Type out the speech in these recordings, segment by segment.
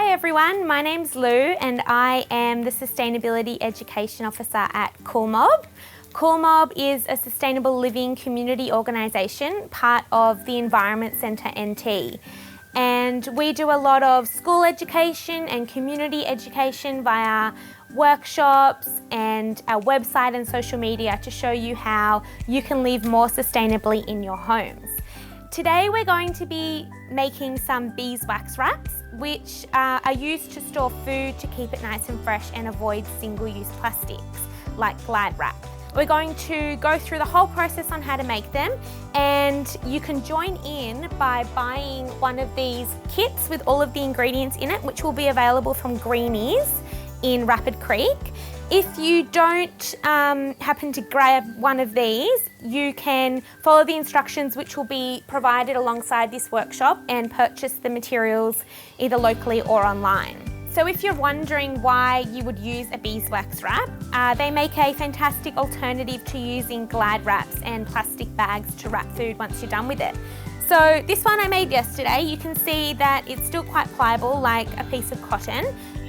Hi everyone, my name's Lou and I am the Sustainability Education Officer at CoolMob. CoolMob is a sustainable living community organisation, part of the Environment Centre NT. And we do a lot of school education and community education via workshops and our website and social media to show you how you can live more sustainably in your homes. Today we're going to be making some beeswax wraps, which are used to store food to keep it nice and fresh and avoid single-use plastics like Glad Wrap. We're going to go through the whole process on how to make them, and you can join in by buying one of these kits with all of the ingredients in it, which will be available from Greenies in Rapid Creek. If you don't happen to grab one of these, you can follow the instructions which will be provided alongside this workshop and purchase the materials either locally or online. So if you're wondering why you would use a beeswax wrap, they make a fantastic alternative to using Glad wraps and plastic bags to wrap food once you're done with it. So this one I made yesterday. You can see that it's still quite pliable like a piece of cotton,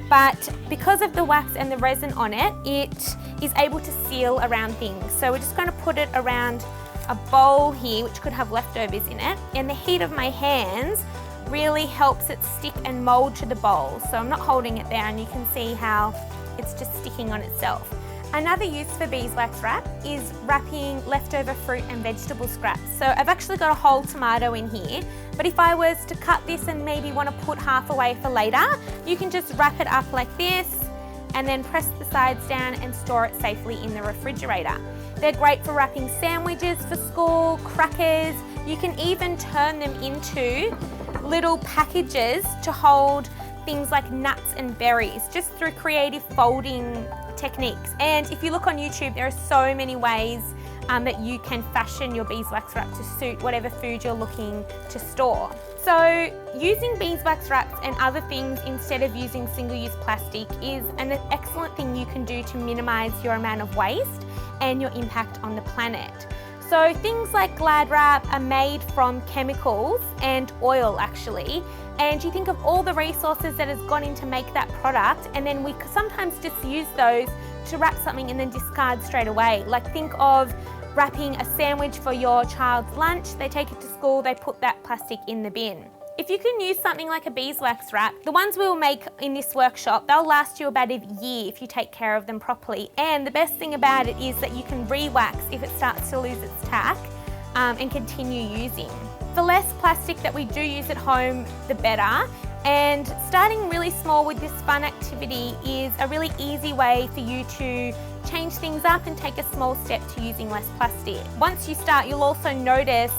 but because of the wax and the resin on it, it is able to seal around things. So we're just going to put it around a bowl here, which could have leftovers in it, and the heat of my hands really helps it stick and mold to the bowl. So I'm not holding it there, and you can see how it's just sticking on itself. Another use for beeswax wrap is wrapping leftover fruit and vegetable scraps. So I've actually got a whole tomato in here, but if I was to cut this and maybe want to put half away for later, you can just wrap it up like this and then press the sides down and store it safely in the refrigerator. They're great for wrapping sandwiches for school, crackers. You can even turn them into little packages to hold things like nuts and berries, just through creative folding techniques. And if you look on YouTube, there are so many ways that you can fashion your beeswax wrap to suit whatever food you're looking to store. So using beeswax wraps and other things instead of using single-use plastic is an excellent thing you can do to minimise your amount of waste and your impact on the planet. So things like Glad Wrap are made from chemicals and oil actually, and you think of all the resources that has gone in to make that product, and then we sometimes just use those to wrap something and then discard straight away. Like think of wrapping a sandwich for your child's lunch, they take it to school, they put that plastic in the bin. If you can use something like a beeswax wrap, the ones we will make in this workshop, they'll last you about a year if you take care of them properly. And the best thing about it is that you can re-wax if it starts to lose its tack and continue using. The less plastic that we do use at home, the better. And starting really small with this fun activity is a really easy way for you to change things up and take a small step to using less plastic. Once you start, you'll also notice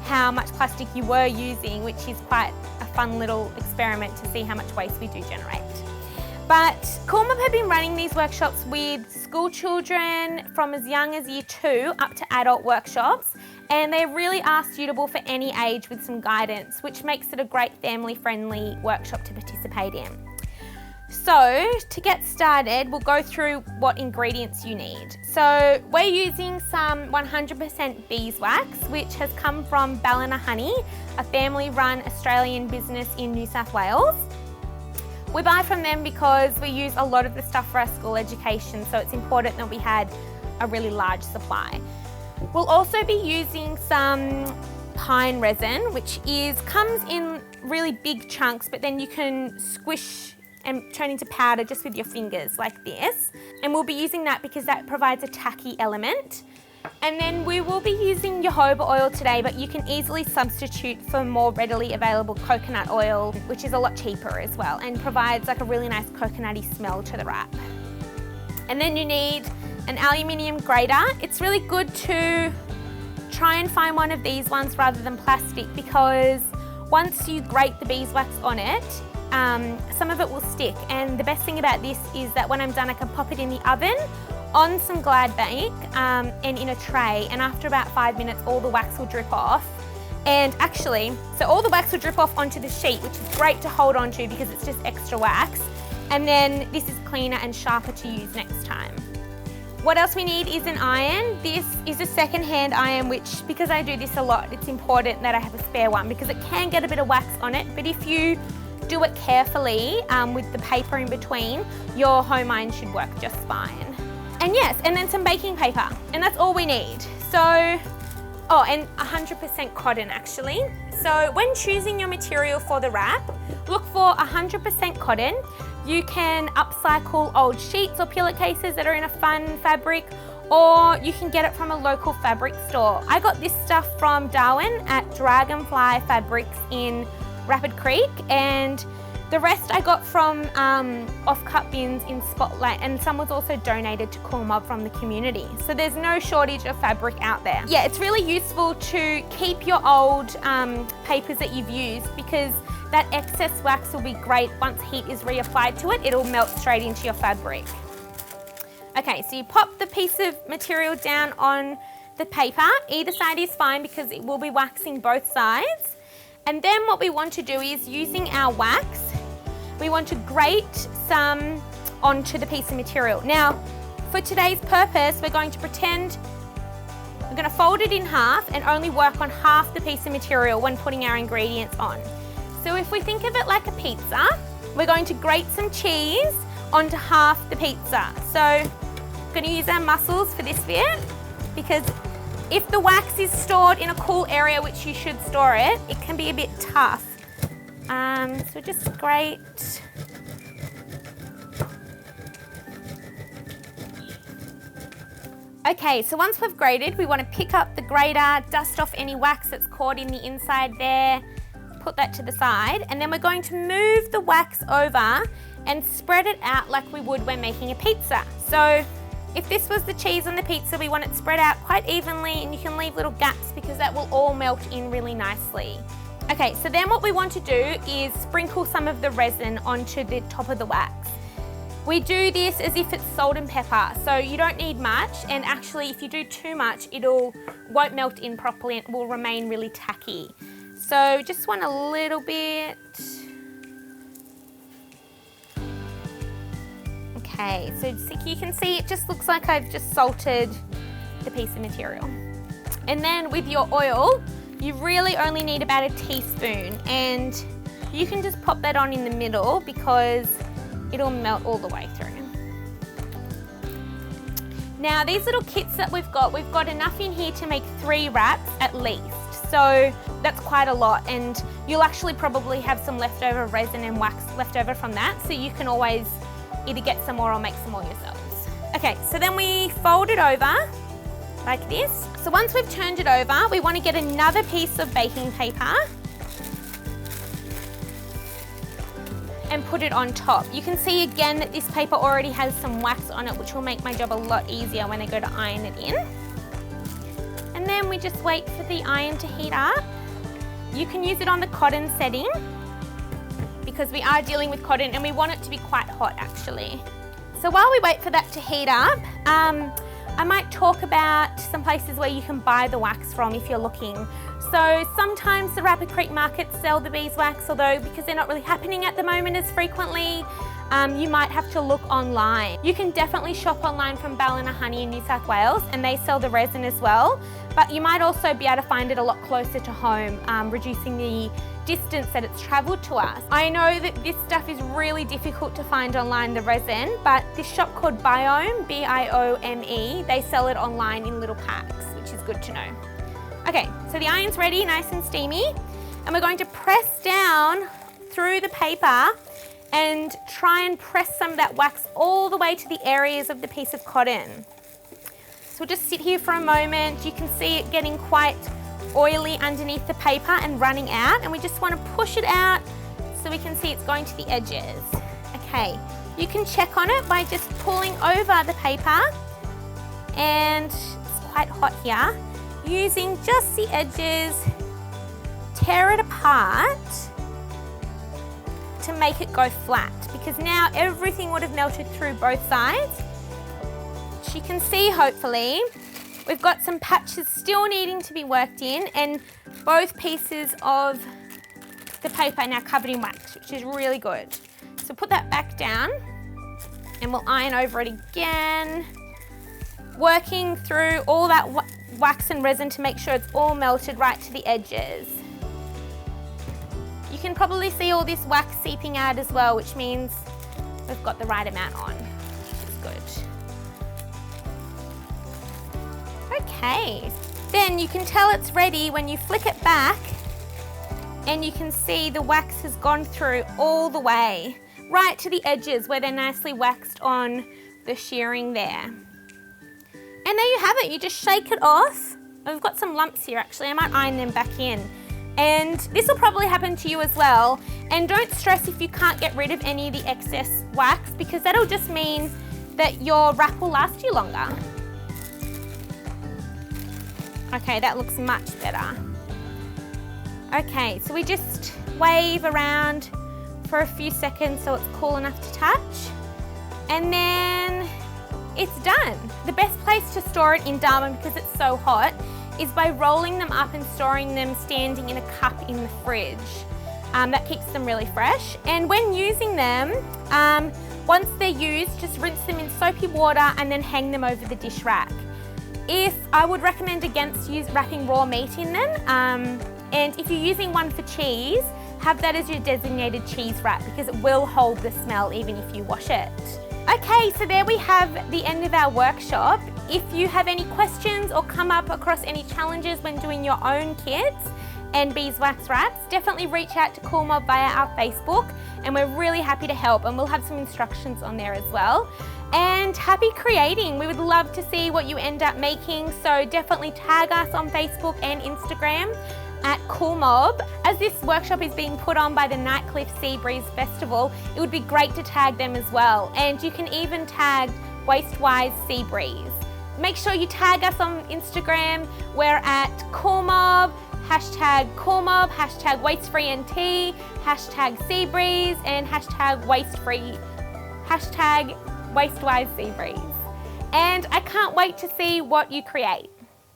how much plastic you were using, which is quite a fun little experiment to see how much waste we do generate. But CoolMob have been running these workshops with school children from as young as year 2 up to adult workshops, and they really are suitable for any age with some guidance, which makes it a great family-friendly workshop to participate in. So to get started, we'll go through what ingredients you need. So we're using some 100% beeswax, which has come from Ballina Honey, a family-run Australian business in New South Wales. We buy from them because we use a lot of the stuff for our school education, so it's important that we had a really large supply. We'll also be using some pine resin, which comes in really big chunks, but then you can squish and turn into powder just with your fingers like this. And we'll be using that because that provides a tacky element. And then we will be using jojoba oil today, but you can easily substitute for more readily available coconut oil, which is a lot cheaper as well and provides like a really nice coconutty smell to the wrap. And then you need an aluminium grater. It's really good to try and find one of these ones rather than plastic, because once you grate the beeswax on it, some of it will stick. And the best thing about this is that when I'm done, I can pop it in the oven on some Glad Bake and in a tray, and after about 5 minutes all the wax will drip off. And actually, so all the wax will drip off onto the sheet, which is great to hold on to because it's just extra wax, and then this is cleaner and sharper to use next time. What else we need is an iron. This is a second-hand iron, which, because I do this a lot, it's important that I have a spare one because it can get a bit of wax on it, but if you do it carefully with the paper in between, your home iron should work just fine. And yes, and then some baking paper, and that's all we need. So, oh, and 100% cotton actually. So when choosing your material for the wrap, look for 100% cotton. You can upcycle old sheets or pillowcases that are in a fun fabric, or you can get it from a local fabric store. I got this stuff from Darwin at Dragonfly Fabrics in Rapid Creek, and the rest I got from off-cut bins in Spotlight, and some was also donated to Cool Mob from the community. So there's no shortage of fabric out there. Yeah, it's really useful to keep your old papers that you've used, because that excess wax will be great once heat is reapplied to it. It'll melt straight into your fabric. Okay, so you pop the piece of material down on the paper. Either side is fine because it will be waxing both sides. And then what we want to do is, using our wax, we want to grate some onto the piece of material. Now, for today's purpose, we're going to pretend we're going to fold it in half and only work on half the piece of material when putting our ingredients on. So if we think of it like a pizza, we're going to grate some cheese onto half the pizza. So I'm going to use our muscles for this bit, because if the wax is stored in a cool area, which you should store it, it can be a bit tough. So just grate. Okay, so once we've grated, we want to pick up the grater, dust off any wax that's caught in the inside there, put that to the side, and then we're going to move the wax over and spread it out like we would when making a pizza. So if this was the cheese on the pizza, we want it spread out quite evenly, and you can leave little gaps because that will all melt in really nicely. Okay, so then what we want to do is sprinkle some of the resin onto the top of the wax. We do this as if it's salt and pepper, so you don't need much, and actually if you do too much, won't melt in properly and it will remain really tacky. So just want a little bit. Okay, so you can see it just looks like I've just salted the piece of material. And then with your oil, you really only need about a teaspoon, and you can just pop that on in the middle because it'll melt all the way through. Now these little kits that we've got enough in here to make 3 wraps at least. So that's quite a lot, and you'll actually probably have some leftover resin and wax left over from that, so you can always either get some more or make some more yourselves. Okay, so then we fold it over like this. So once we've turned it over, we want to get another piece of baking paper and put it on top. You can see again that this paper already has some wax on it, which will make my job a lot easier when I go to iron it in. And then we just wait for the iron to heat up. You can use it on the cotton setting because we are dealing with cotton and we want it to be quite hot actually. So while we wait for that to heat up, I might talk about some places where you can buy the wax from if you're looking. So sometimes the Rapid Creek markets sell the beeswax, although because they're not really happening at the moment as frequently, you might have to look online. You can definitely shop online from Ballina Honey in New South Wales, and they sell the resin as well, but you might also be able to find it a lot closer to home, reducing the distance that it's travelled to us. I know that this stuff is really difficult to find online, the resin, but this shop called Biome, B-I-O-M-E, they sell it online in little packs, which is good to know. Okay, so the iron's ready, nice and steamy, and we're going to press down through the paper and try and press some of that wax all the way to the areas of the piece of cotton. So we'll just sit here for a moment. You can see it getting quite oily underneath the paper and running out, and we just want to push it out so we can see it's going to the edges. Okay, you can check on it by just pulling over the paper, and it's quite hot here. Using just the edges, tear it apart to make it go flat, because now everything would have melted through both sides. As you can see, hopefully, we've got some patches still needing to be worked in, and both pieces of the paper are now covered in wax, which is really good. So put that back down and we'll iron over it again, working through all that wax and resin to make sure it's all melted right to the edges. You can probably see all this wax seeping out as well, which means we've got the right amount on, which is good. Okay, then you can tell it's ready when you flick it back and you can see the wax has gone through all the way, right to the edges where they're nicely waxed on the shearing there. And there you have it, you just shake it off. I've got some lumps here actually, I might iron them back in. And this will probably happen to you as well. And don't stress if you can't get rid of any of the excess wax, because that'll just mean that your wrap will last you longer. Okay, that looks much better. Okay, so we just wave around for a few seconds so it's cool enough to touch. And then it's done. The best place to store it in Darwin, because it's so hot, is by rolling them up and storing them standing in a cup in the fridge. That keeps them really fresh. And when using them, once they're used, just rinse them in soapy water and then hang them over the dish rack. I would recommend against wrapping raw meat in them. And if you're using one for cheese, have that as your designated cheese wrap, because it will hold the smell even if you wash it. Okay, so there we have the end of our workshop. If you have any questions or come up across any challenges when doing your own kits and beeswax wraps, definitely reach out to Cool Mob via our Facebook, and we're really happy to help, and we'll have some instructions on there as well. And happy creating. We would love to see what you end up making, so definitely tag us on Facebook and Instagram at Cool Mob. As this workshop is being put on by the Nightcliff Sea Breeze Festival, it would be great to tag them as well. And you can even tag Wastewise Sea Breeze. Make sure you tag us on Instagram. We're at Cool Mob, #CoolMob, #WasteFreeNT, #SeaBreeze, and #WasteFree, #Wastewise Sea Breeze. And I can't wait to see what you create.